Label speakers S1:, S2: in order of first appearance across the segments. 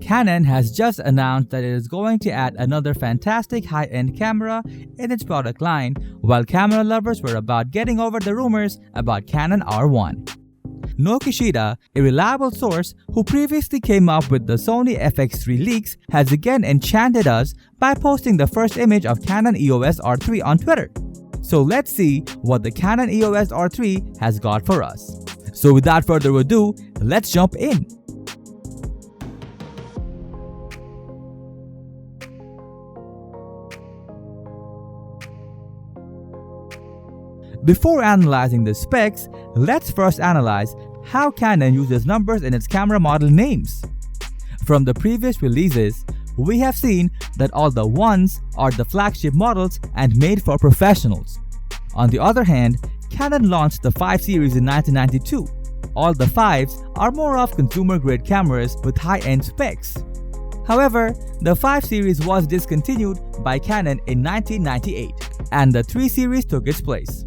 S1: Canon has just announced that it is going to add another fantastic high-end camera in its product line, while camera lovers were about getting over the rumors about Canon R1. No Kishida, a reliable source who previously came up with the Sony FX3 leaks, has again enchanted us by posting the first image of Canon EOS R3 on Twitter. So let's see what the Canon EOS R3 has got for us. So without further ado, let's jump in. Before analyzing the specs, let's first analyze how Canon uses numbers in its camera model names. From the previous releases, we have seen that all the 1s are the flagship models and made for professionals. On the other hand, Canon launched the 5 series in 1992. All the 5s are more of consumer-grade cameras with high-end specs. However, the 5 series was discontinued by Canon in 1998, and the 3 series took its place.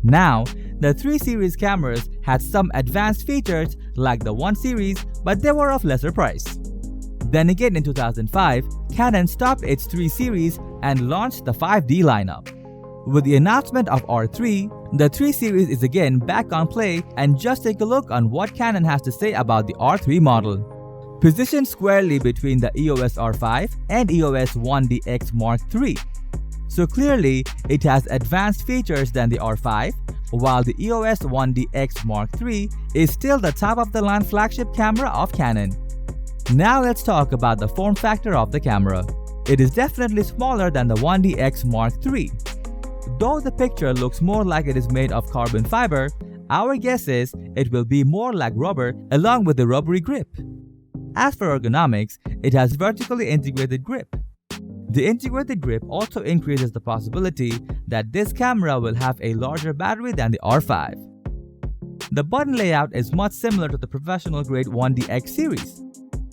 S1: Now, the 3 series cameras had some advanced features like the 1 series, but they were of lesser price. Then again in 2005, Canon stopped its 3 series and launched the 5D lineup. With the announcement of R3, the 3 series is again back on play, and just take a look on what Canon has to say about the R3 model. Positioned squarely between the EOS R5 and EOS 1DX Mark III. So clearly, it has advanced features than the R5, while the EOS 1DX Mark III is still the top-of-the-line flagship camera of Canon. Now let's talk about the form factor of the camera. It is definitely smaller than the 1DX Mark III. Though the picture looks more like it is made of carbon fiber, our guess is it will be more like rubber along with the rubbery grip. As for ergonomics, it has vertically integrated grip. The integrated grip also increases the possibility that this camera will have a larger battery than the R5. The button layout is much similar to the professional-grade 1DX series,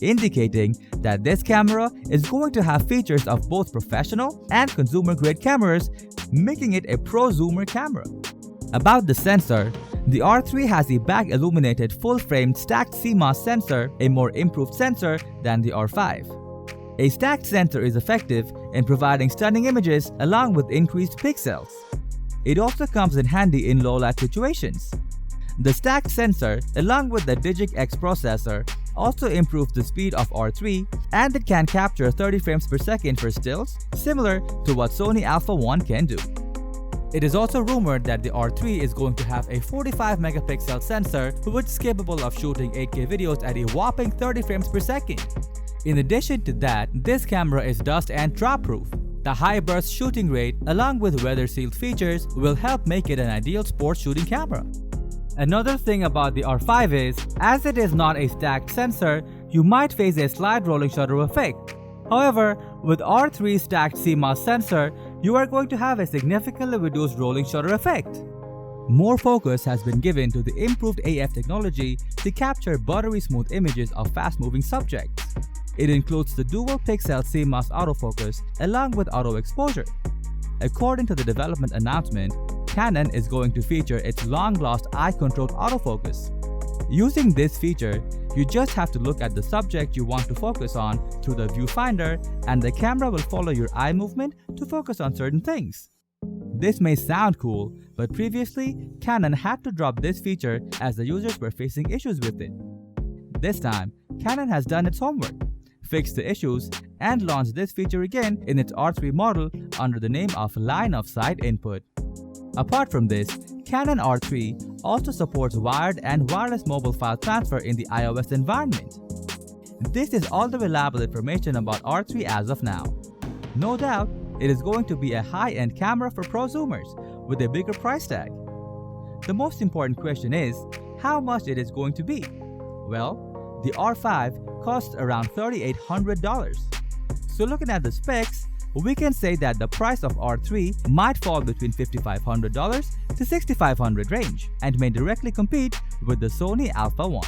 S1: indicating that this camera is going to have features of both professional and consumer-grade cameras, making it a pro-zoomer camera. About the sensor, the R3 has a back-illuminated full-framed stacked CMOS sensor, a more improved sensor than the R5. A stacked sensor is effective in providing stunning images along with increased pixels. It also comes in handy in low-light situations. The stacked sensor, along with the DigicX processor, also improves the speed of R3, and it can capture 30 frames per second for stills, similar to what Sony Alpha 1 can do. It is also rumored that the R3 is going to have a 45 megapixel sensor which is capable of shooting 8K videos at a whopping 30 frames per second. In addition to that, this camera is dust and drop proof. The high burst shooting rate along with weather sealed features will help make it an ideal sports shooting camera. Another thing about the R5 is, as it is not a stacked sensor, you might face a slide rolling shutter effect. However, with R3's stacked CMOS sensor, you are going to have a significantly reduced rolling shutter effect. More focus has been given to the improved AF technology to capture buttery smooth images of fast-moving subjects. It includes the dual-pixel CMOS autofocus along with auto exposure. According to the development announcement, Canon is going to feature its long-lost eye-controlled autofocus. Using this feature, you just have to look at the subject you want to focus on through the viewfinder, and the camera will follow your eye movement to focus on certain things. This may sound cool, but previously, Canon had to drop this feature as the users were facing issues with it. This time, Canon has done its homework, fixed the issues, and launched this feature again in its R3 model under the name of Line of Sight Input. Apart from this, Canon R3 also supports wired and wireless mobile file transfer in the iOS environment. This is all the reliable information about R3 as of now. No doubt, it is going to be a high-end camera for prosumers with a bigger price tag. The most important question is, how much it is going to be? Well, the R5 costs around $3,800. So looking at the specs, we can say that the price of R3 might fall between $5,500 to $6,500 range and may directly compete with the Sony Alpha 1.